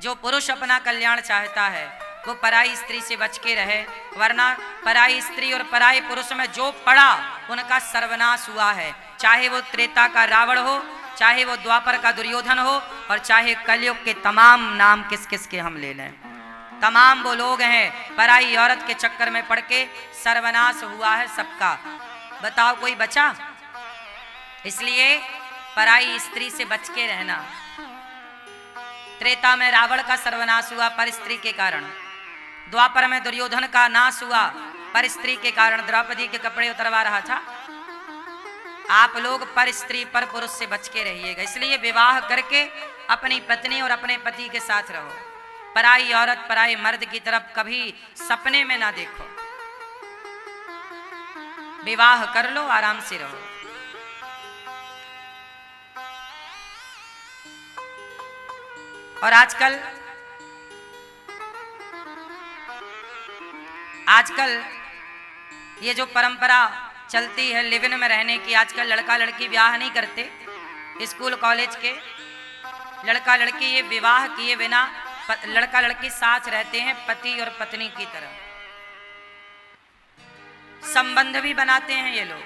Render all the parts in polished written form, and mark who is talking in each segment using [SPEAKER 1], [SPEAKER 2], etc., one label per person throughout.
[SPEAKER 1] जो पुरुष अपना कल्याण चाहता है वो पराई स्त्री से बच के रहे, वरना पराई स्त्री और पराई पुरुष में जो पड़ा उनका सर्वनाश हुआ है। चाहे वो त्रेता का रावण हो, चाहे वो द्वापर का दुर्योधन हो, और चाहे कलयुग के तमाम नाम किस किस के हम ले लें, तमाम वो लोग हैं पराई औरत के चक्कर में पड़ के सर्वनाश हुआ है सबका। बताओ कोई बचा? इसलिए पराई स्त्री से बच के रहना। त्रेता में रावण का सर्वनाश हुआ पर स्त्री के कारण, द्वापर में दुर्योधन का नाश हुआ पर स्त्री के कारण, द्रौपदी के कपड़े उतरवा रहा था। आप लोग पर स्त्री पर पुरुष से बच के रहिएगा। इसलिए विवाह करके अपनी पत्नी और अपने पति के साथ रहो। पराई औरत पराई मर्द की तरफ कभी सपने में ना देखो। विवाह कर लो, आराम से रहो। और आजकल ये जो परंपरा चलती है लिव इन में रहने की, आजकल लड़का लड़की ब्याह नहीं करते। स्कूल कॉलेज के लड़का लड़की ये विवाह किए बिना लड़का लड़की साथ रहते हैं पति और पत्नी की तरह। संबंध भी बनाते हैं ये लोग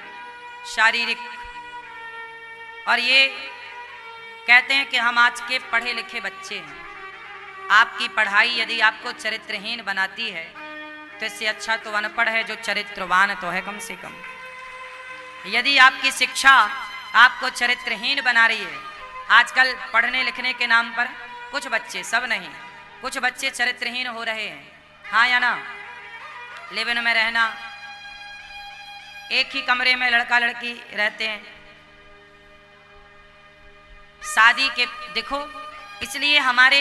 [SPEAKER 1] शारीरिक, और ये कहते हैं कि हम आज के पढ़े लिखे बच्चे हैं। आपकी पढ़ाई यदि आपको चरित्रहीन बनाती है तो इससे अच्छा तो अनपढ़ है जो चरित्रवान तो है कम से कम। यदि आपकी शिक्षा आपको चरित्रहीन बना रही है, आजकल पढ़ने लिखने के नाम पर कुछ बच्चे, सब नहीं, कुछ बच्चे चरित्रहीन हो रहे हैं। हाँ या ना? लिव इन में रहना, एक ही कमरे में लड़का लड़की रहते हैं, शादी के देखो। इसलिए हमारे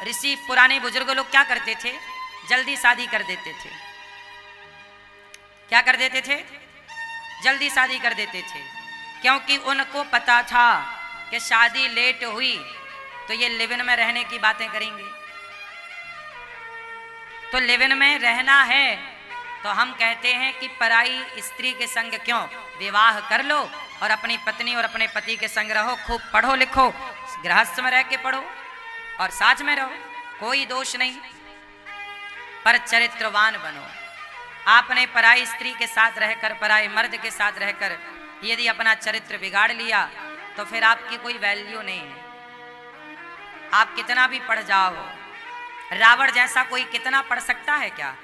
[SPEAKER 1] ऋषि पुराने बुजुर्ग लोग क्या करते थे? जल्दी शादी कर देते थे। क्या कर देते थे? जल्दी शादी कर देते थे, क्योंकि उनको पता था कि शादी लेट हुई तो ये लिव इन में रहने की बातें करेंगे। तो लिव इन में रहना है तो हम कहते हैं कि पराई स्त्री के संग क्यों, विवाह कर लो और अपनी पत्नी और अपने पति के संग रहो। खूब पढ़ो लिखो, गृहस्थ में रह के पढ़ो और साथ में रहो, कोई दोष नहीं, पर चरित्रवान बनो। आपने पराई स्त्री के साथ रहकर, पराई मर्द के साथ रहकर यदि अपना चरित्र बिगाड़ लिया तो फिर आपकी कोई वैल्यू नहीं है। आप कितना भी पढ़ जाओ, रावण जैसा कोई कितना पढ़ सकता है क्या?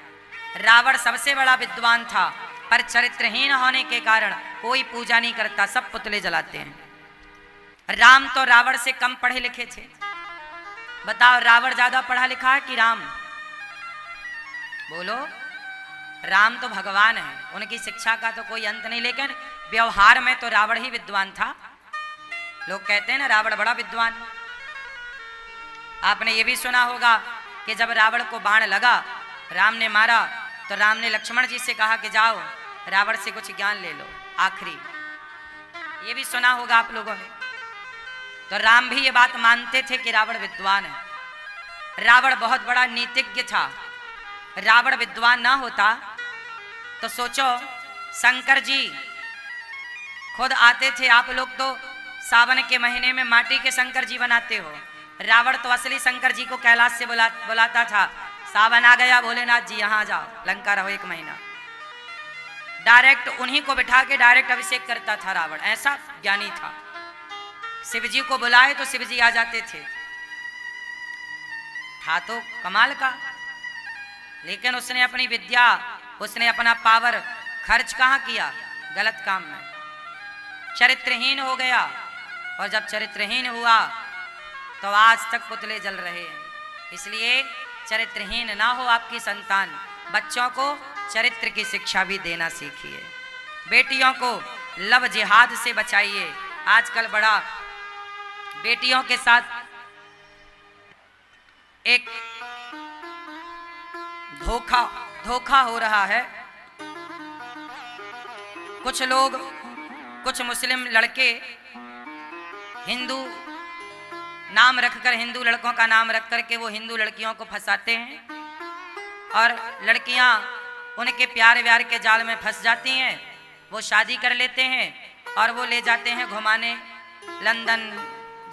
[SPEAKER 1] रावण सबसे बड़ा विद्वान था, पर चरित्रहीन होने के कारण कोई पूजा नहीं करता, सब पुतले जलाते हैं। राम तो रावण से कम पढ़े लिखे थे। बताओ, रावण ज्यादा पढ़ा लिखा है कि राम? बोलो। राम तो भगवान है, उनकी शिक्षा का तो कोई अंत नहीं, लेकिन व्यवहार में तो रावण ही विद्वान था। लोग कहते हैं ना रावण बड़ा विद्वान। आपने ये भी सुना होगा कि जब रावण को बाण लगा, राम ने मारा, तो राम ने लक्ष्मण जी से कहा कि जाओ रावण से कुछ ज्ञान ले लो आखिरी। ये भी सुना होगा आप लोगों ने। तो राम भी ये बात मानते थे कि रावण विद्वान है। रावण बहुत बड़ा नीतिज्ञ था। रावण विद्वान ना होता तो सोचो, शंकर जी खुद आते थे। आप लोग तो सावन के महीने में माटी के शंकर जी बनाते हो, रावण तो असली शंकर जी को कैलाश से बुलाता था। सावन आ गया, भोलेनाथ जी यहाँ जाओ, लंका रहो 1 महीना। डायरेक्ट उन्हीं को बिठा के डायरेक्ट अभिषेक करता था रावण, ऐसा ज्ञानी था। शिव जी को बुलाए तो शिव जी आ जाते थे। था तो कमाल का, लेकिन उसने अपनी विद्या, उसने अपना पावर खर्च कहाँ किया? गलत काम में। चरित्रहीन हो गया, और जब चरित्रहीन हुआ तो आज तक पुतले जल रहे हैं। इसलिए चरित्रहीन ना हो आपकी संतान। बच्चों को चरित्र की शिक्षा भी देना सीखिए। बेटियों को लव जिहाद से बचाइए। आजकल बड़ा बेटियों के साथ एक धोखा हो रहा है। कुछ लोग, कुछ मुस्लिम लड़के हिंदू नाम रखकर, हिंदू लड़कों का नाम रख करके वो हिंदू लड़कियों को फंसाते हैं, और लड़कियां उनके प्यार व्यार के जाल में फंस जाती हैं। वो शादी कर लेते हैं और वो ले जाते हैं घुमाने लंदन,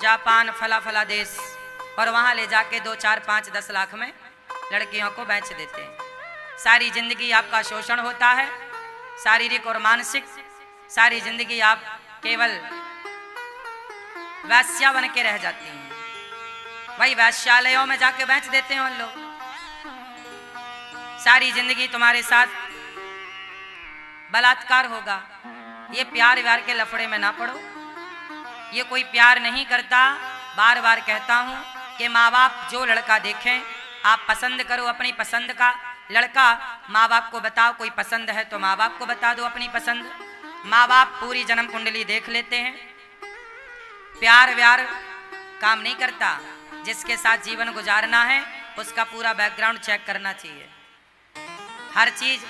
[SPEAKER 1] जापान, फला फला देश। और वहाँ ले जाके 2, 4, 5, 10 लाख में लड़कियों को बेच देते हैं। सारी जिंदगी आपका शोषण होता है, शारीरिक और मानसिक। सारी जिंदगी आप केवल वैश्या बन के रह जाती हैं। वही वैश्यालयों में जाके बेच देते हैं उन लोग। सारी जिंदगी तुम्हारे साथ बलात्कार होगा। ये प्यार व्यार के लफड़े में ना पड़ो। ये कोई प्यार नहीं करता। बार बार कहता हूं कि माँ बाप जो लड़का देखें आप पसंद करो अपनी पसंद का लड़का। माँ बाप को बताओ, कोई पसंद है तो माँ बाप को बता दो अपनी पसंद। माँ बाप पूरी जन्म कुंडली देख लेते हैं। प्यार व्यार काम नहीं करता। जिसके साथ जीवन गुजारना है उसका पूरा बैकग्राउंड चेक करना चाहिए। हर चीज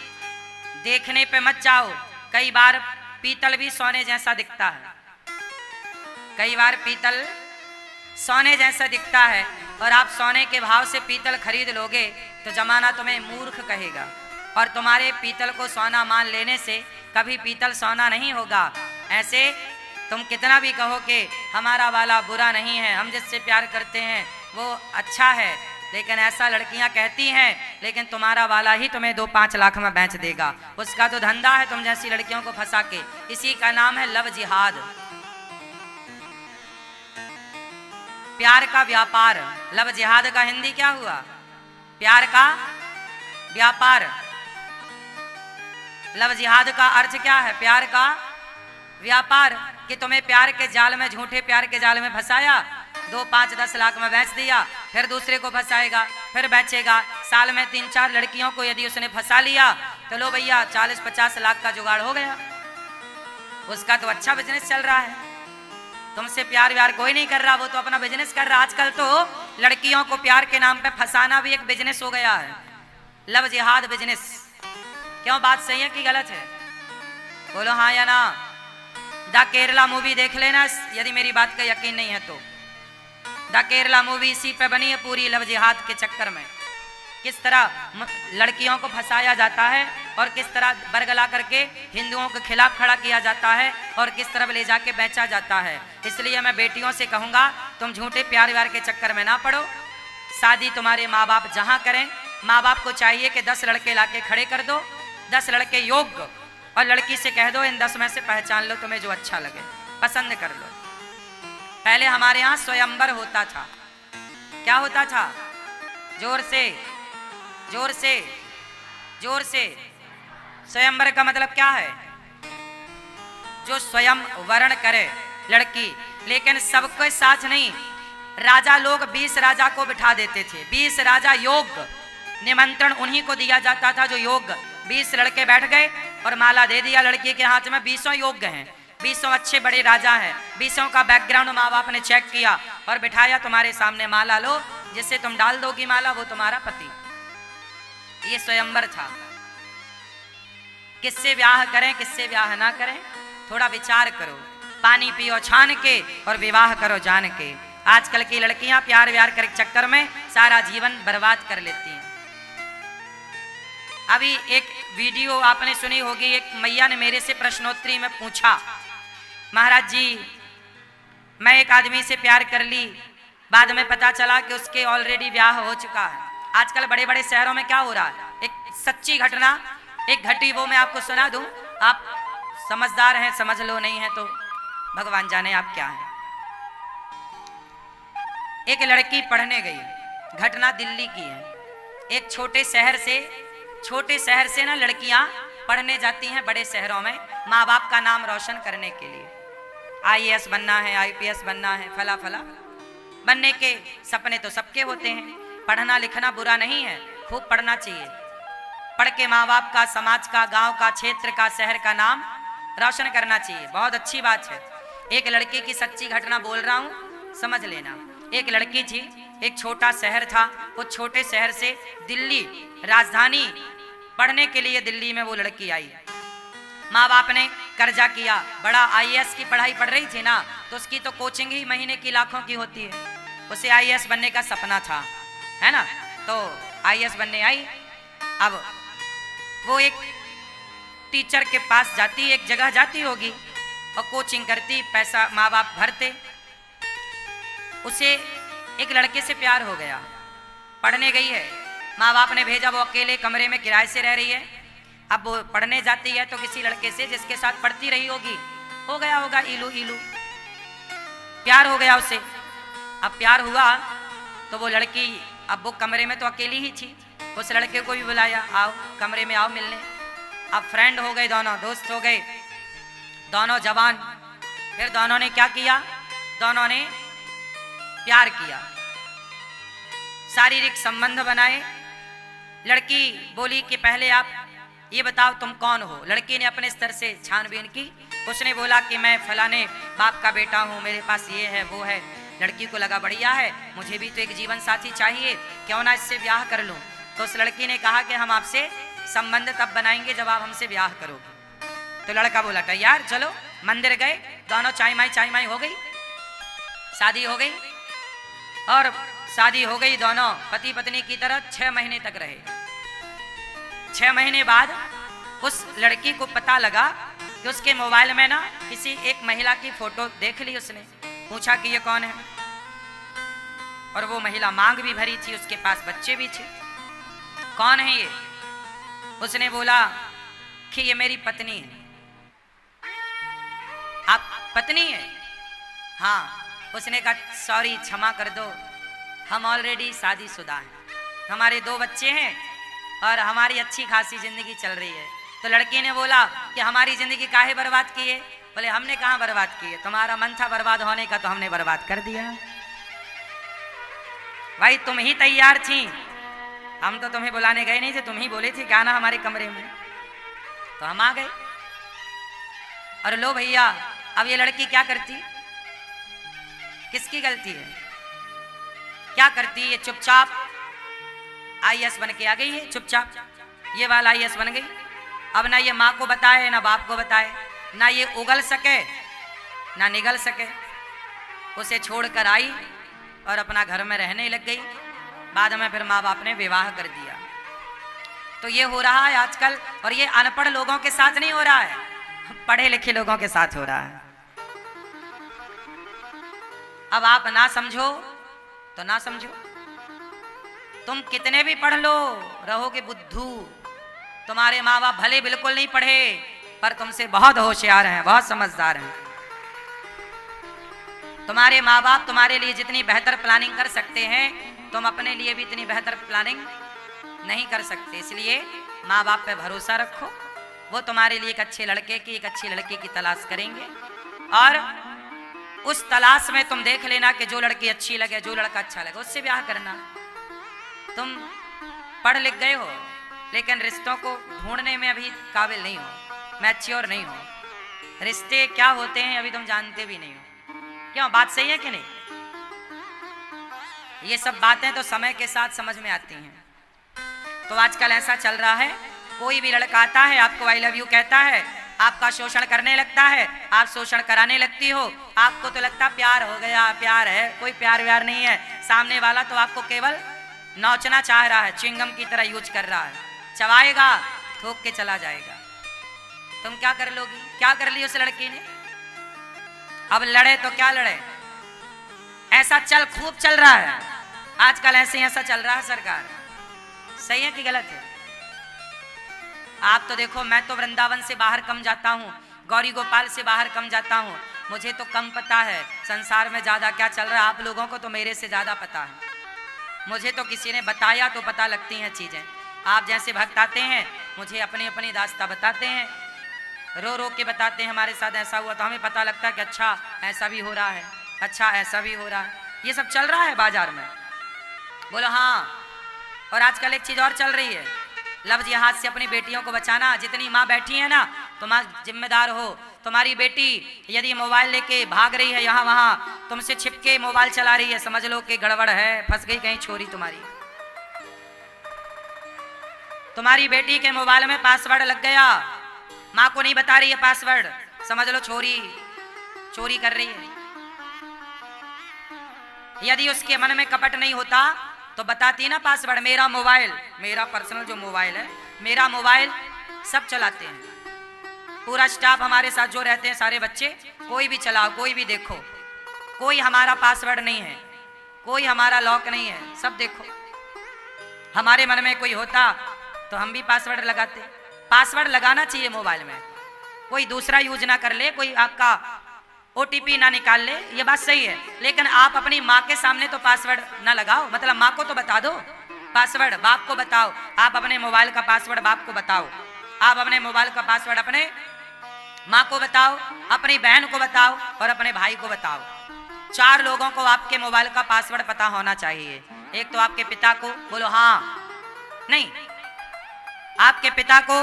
[SPEAKER 1] देखने पे मत जाओ। कई बार पीतल भी सोने जैसा दिखता है। कई बार पीतल सोने जैसा दिखता है और आप सोने के भाव से पीतल खरीद लोगे तो जमाना तुम्हें मूर्ख कहेगा। और तुम्हारे पीतल को सोना मान लेने से कभी पीतल सोना नहीं होगा। ऐसे तुम कितना भी कहो कि हमारा वाला बुरा नहीं है, हम जिससे प्यार करते हैं वो अच्छा है, लेकिन ऐसा लड़कियां कहती हैं, लेकिन तुम्हारा वाला ही तुम्हें 2-5 लाख में बेच देगा। उसका तो धंधा है तुम जैसी लड़कियों को फंसा के। इसी का नाम है लव जिहाद, प्यार का व्यापार। लव जिहाद का हिंदी क्या हुआ? प्यार का व्यापार। लव जिहाद का अर्थ क्या है? प्यार का व्यापार। कि तुम्हें प्यार के जाल में, झूठे प्यार के जाल में फंसाया, 2, 5, 10 लाख में बेच दिया, फिर दूसरे को फंसाएगा, फिर बेचेगा। साल में 3-4 लड़कियों को यदि उसने फंसा लिया तो लो भैया 40-50 लाख का जुगाड़ हो गया। उसका तो अच्छा बिजनेस चल रहा है। तुमसे प्यार व्यार कोई नहीं कर रहा, वो तो अपना बिजनेस कर रहा। आजकल तो लड़कियों को प्यार के नाम पे फंसाना भी एक बिजनेस हो गया है। लव जिहाद बिजनेस। क्यों, बात सही है कि गलत है? बोलो हाँ या ना। द केरला मूवी देख लेना यदि मेरी बात का यकीन नहीं है तो। द केरला मूवी इसी पे बनी है पूरी, लव जिहाद के चक्कर में किस तरह लड़कियों को फंसाया जाता है और किस तरह बरगला करके हिंदुओं के खिलाफ खड़ा किया जाता है और किस तरह ले जाके बेचा जाता है। इसलिए मैं बेटियों से कहूँगा तुम झूठे प्यार व्यार के चक्कर में ना पड़ो। शादी तुम्हारे माँ बाप जहाँ करें, माँ बाप को चाहिए कि 10 लड़के लाके खड़े कर दो, 10 लड़के योग्य, और लड़की से कह दो इन 10 में से पहचान लो तुम्हें जो अच्छा लगे, पसंद कर लो। पहले हमारे यहाँ स्वयंवर होता था। क्या होता था? जोर से जोर से जोर से। स्वयंवर का मतलब क्या है? जो स्वयं वर्ण करे लड़की, लेकिन सबके साथ नहीं। राजा लोग 20 राजा को बिठा देते थे। 20 राजा योग्य, निमंत्रण उन्हीं को दिया जाता था जो योग्य। 20 लड़के बैठ गए और माला दे दिया लड़की के हाथ में। 20 योग्य हैं, 20 अच्छे बड़े राजा हैं। 20 का बैकग्राउंड माँ बाप ने चेक किया और बिठाया तुम्हारे सामने। माला लो, जिससे तुम डाल दोगी माला वो तुम्हारा पति। ये स्वयंवर था। किससे ब्याह करें किससे ब्याह ना करें, थोड़ा विचार करो। पानी पियो छान के और विवाह करो जान के। आजकल की लड़कियां प्यार व्यार के चक्कर में सारा जीवन बर्बाद कर लेती हैं। अभी एक वीडियो आपने सुनी होगी, एक मैया ने मेरे से प्रश्नोत्तरी में पूछा, महाराज जी मैं एक आदमी से प्यार कर ली, बाद में पता चला कि उसके ऑलरेडी ब्याह हो चुका है। आजकल बड़े बड़े शहरों में क्या हो रहा है, एक सच्ची घटना एक घटी, वो मैं आपको सुना दूं। आप समझदार हैं समझ लो, नहीं है तो भगवान जाने आप क्या हैं। एक लड़की पढ़ने गई, घटना दिल्ली की है। एक छोटे शहर से ना लड़कियां पढ़ने जाती हैं बड़े शहरों में, माँ बाप का नाम रोशन करने के लिए। IAS बनना है, IPS बनना है, फला फला बनने के सपने तो सबके होते हैं। पढ़ना लिखना बुरा नहीं है, खूब पढ़ना चाहिए। पढ़ के माँ बाप का, समाज का, गांव का, क्षेत्र का, शहर का नाम रोशन करना चाहिए, बहुत अच्छी बात है। एक लड़की की सच्ची घटना बोल रहा हूँ, समझ लेना। एक लड़की थी, एक छोटा शहर था, वो छोटे शहर से दिल्ली राजधानी पढ़ने के लिए दिल्ली में वो लड़की आई। माँ बाप ने कर्जा किया, बड़ा IAS की पढ़ाई पढ़ रही थी ना, तो उसकी तो कोचिंग ही महीने की लाखों की होती है। उसे IAS बनने का सपना था, है ना, तो IAS बनने आई। अब वो एक टीचर के पास जाती, एक जगह जाती होगी और कोचिंग करती, पैसा माँ बाप भरते। उसे एक लड़के से प्यार हो गया, पढ़ने गई है, माँ बाप ने भेजा, वो अकेले कमरे में किराए से रह रही है। अब वो पढ़ने जाती है तो किसी लड़के से जिसके साथ पढ़ती रही होगी, हो गया होगा इलू इलू, प्यार हो गया उससे। अब प्यार हुआ तो वो लड़की, अब वो कमरे में तो अकेली ही थी, उस लड़के को भी बुलाया, आओ कमरे में आओ मिलने। अब फ्रेंड हो गए, दोनों दोस्त हो गए, दोनों जवान। फिर दोनों ने क्या किया, दोनों ने प्यार किया, शारीरिक संबंध बनाए। लड़की बोली कि पहले आप ये बताओ तुम कौन हो। लड़की ने अपने स्तर से छानबीन की, उसने बोला कि मैं फलाने बाप का बेटा हूँ, मेरे पास ये है वो है। लड़की को लगा बढ़िया है, मुझे भी तो एक जीवन साथी चाहिए, क्यों ना इससे ब्याह कर लूँ। तो उस लड़की ने कहा कि हम आपसे संबंध तब बनाएंगे जब आप हमसे ब्याह करोगे। तो लड़का बोला तैयार, चलो। मंदिर गए, दोनों चाय माई हो गई, शादी हो गई। और शादी हो गई, दोनों पति पत्नी की तरह 6 महीने तक रहे। 6 महीने बाद उस लड़की को पता लगा कि उसके मोबाइल में ना किसी एक महिला की फोटो देख ली उसने। पूछा कि ये कौन है, और वो महिला मांग भी भरी थी, उसके पास बच्चे भी थे। कौन है ये? उसने बोला कि ये मेरी पत्नी है। आप पत्नी है? हाँ। उसने कहा सॉरी, क्षमा कर दो, हम ऑलरेडी शादीशुदा हैं, हमारे 2 बच्चे हैं और हमारी अच्छी खासी जिंदगी चल रही है। तो लड़की ने बोला कि हमारी जिंदगी काहे बर्बाद की है? बोले हमने कहाँ बर्बाद की है, तुम्हारा मन था बर्बाद होने का तो हमने बर्बाद कर दिया। भाई तुम ही तैयार थी, हम तो तुम्हें बुलाने गए नहीं थे, तुम ही बोले थे क्या ना हमारे कमरे में, तो हम आ गए। और लो भैया, अब ये लड़की क्या करती, किसकी गलती है, क्या करती? ये चुपचाप आईएएस बन के आ गई है, चुपचाप ये वाला आईएएस बन गई। अब ना ये माँ को बताए ना बाप को बताए, ना ये उगल सके ना निगल सके। उसे छोड़कर आई और अपना घर में रहने लग गई। बाद में फिर माँ बाप ने विवाह कर दिया। तो ये हो रहा है आजकल, और ये अनपढ़ लोगों के साथ नहीं हो रहा है, पढ़े लिखे लोगों के साथ हो रहा है। अब आप ना समझो तो ना समझो, तुम कितने भी पढ़ लो रहोगे बुद्धू। तुम्हारे माँ बाप भले बिल्कुल नहीं पढ़े, पर तुमसे बहुत होशियार हैं, बहुत समझदार हैं। तुम्हारे माँ बाप तुम्हारे लिए जितनी बेहतर प्लानिंग कर सकते हैं, तुम अपने लिए भी इतनी बेहतर प्लानिंग नहीं कर सकते। इसलिए माँ बाप पे भरोसा रखो, वो तुम्हारे लिए एक अच्छे लड़के की, एक अच्छी लड़की की तलाश करेंगे, और उस तलाश में तुम देख लेना कि जो लड़की अच्छी लगे, जो लड़का अच्छा लगे, उससे ब्याह करना। तुम पढ़ लिख गए हो लेकिन रिश्तों को ढूंढने में अभी काबिल नहीं हो, मैच्योर नहीं हो। रिश्ते क्या होते हैं अभी तुम जानते भी नहीं हो। क्यों? बात सही है कि नहीं? ये सब बातें तो समय के साथ समझ में आती हैं। तो आजकल ऐसा चल रहा है, कोई भी लड़का आता है, आपको आई लव यू कहता है, आपका शोषण करने लगता है, आप शोषण कराने लगती हो। आपको तो लगता प्यार हो गया, प्यार है, कोई प्यार व्यार नहीं है। सामने वाला तो आपको केवल नोचना चाह रहा है, च्युइंगम की तरह यूज कर रहा है, चबाएगा, थूक के चला जाएगा। तुम क्या कर लोगी? क्या कर ली उस लड़की ने? अब लड़े तो क्या लड़े, ऐसा खूब चल रहा है आजकल, ऐसा चल रहा है। सरकार सही है कि गलत है? आप तो देखो, मैं तो वृंदावन से बाहर कम जाता हूँ, गौरी गोपाल से बाहर कम जाता हूँ, मुझे तो कम पता है संसार में ज्यादा क्या चल रहा है। आप लोगों को तो मेरे से ज्यादा पता है। मुझे तो किसी ने बताया तो पता लगती हैं चीजें। आप जैसे भक्त आते हैं, मुझे अपनी अपनी दास्तां बताते हैं, रो रो के बताते हैं हमारे साथ ऐसा हुआ, तो हमें पता लगता है कि अच्छा ऐसा भी हो रहा है, अच्छा ऐसा भी हो रहा है। ये सब चल रहा है बाजार में। बोलो हाँ। और आजकल एक चीज और चल रही है, लफ्ज हाथ से अपनी बेटियों को बचाना। जितनी माँ बैठी है ना, तुम जिम्मेदार हो। तुम्हारी बेटी यदि मोबाइल लेके भाग रही है यहाँ वहाँ, तुमसे छिपके मोबाइल चला रही है, समझ लो कि गड़बड़ है, फंस गई कहीं छोरी तुम्हारी। तुम्हारी बेटी के मोबाइल में पासवर्ड लग गया, माँ को नहीं बता रही है पासवर्ड, समझ लो छोरी चोरी कर रही है। यदि उसके मन में कपट नहीं होता तो बताती ना पासवर्ड। मेरा मोबाइल, मेरा पर्सनल जो मोबाइल है, मेरा मोबाइल सब चलाते हैं, पूरा स्टाफ हमारे साथ जो रहते हैं, सारे बच्चे, कोई भी चलाओ, कोई भी देखो, कोई हमारा पासवर्ड नहीं है। कोई हमारा लॉक नहीं है, सब देखो। हमारे मन में कोई होता तो हम भी पासवर्ड लगाते। पासवर्ड लगाना चाहिए मोबाइल में, कोई दूसरा यूज ना कर ले, कोई आपका ओटीपी ना निकाल ले, ये बात सही है। लेकिन आप अपनी माँ के सामने तो पासवर्ड ना लगाओ, मतलब माँ को तो बता दो पासवर्ड, बाप को बताओ, आप अपने मोबाइल का पासवर्ड बाप को बताओ, आप अपने मोबाइल का पासवर्ड अपने माँ को बताओ, अपनी बहन को बताओ और अपने भाई को बताओ। 4 लोगों को आपके मोबाइल का पासवर्ड पता होना चाहिए। एक तो आपके पिता को, बोलो हाँ, नहीं, आपके पिता को,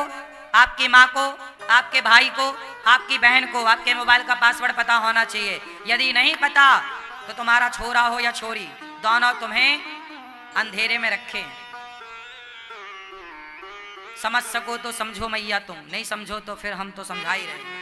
[SPEAKER 1] आपकी माँ को, आपके भाई को, आपकी बहन को आपके मोबाइल का पासवर्ड पता होना चाहिए। यदि नहीं पता तो तुम्हारा छोरा हो या छोरी, दोनों तुम्हें अंधेरे में रखें। समझ सको तो समझो मैया, तुम नहीं समझो तो फिर हम तो समझा ही रहे हैं।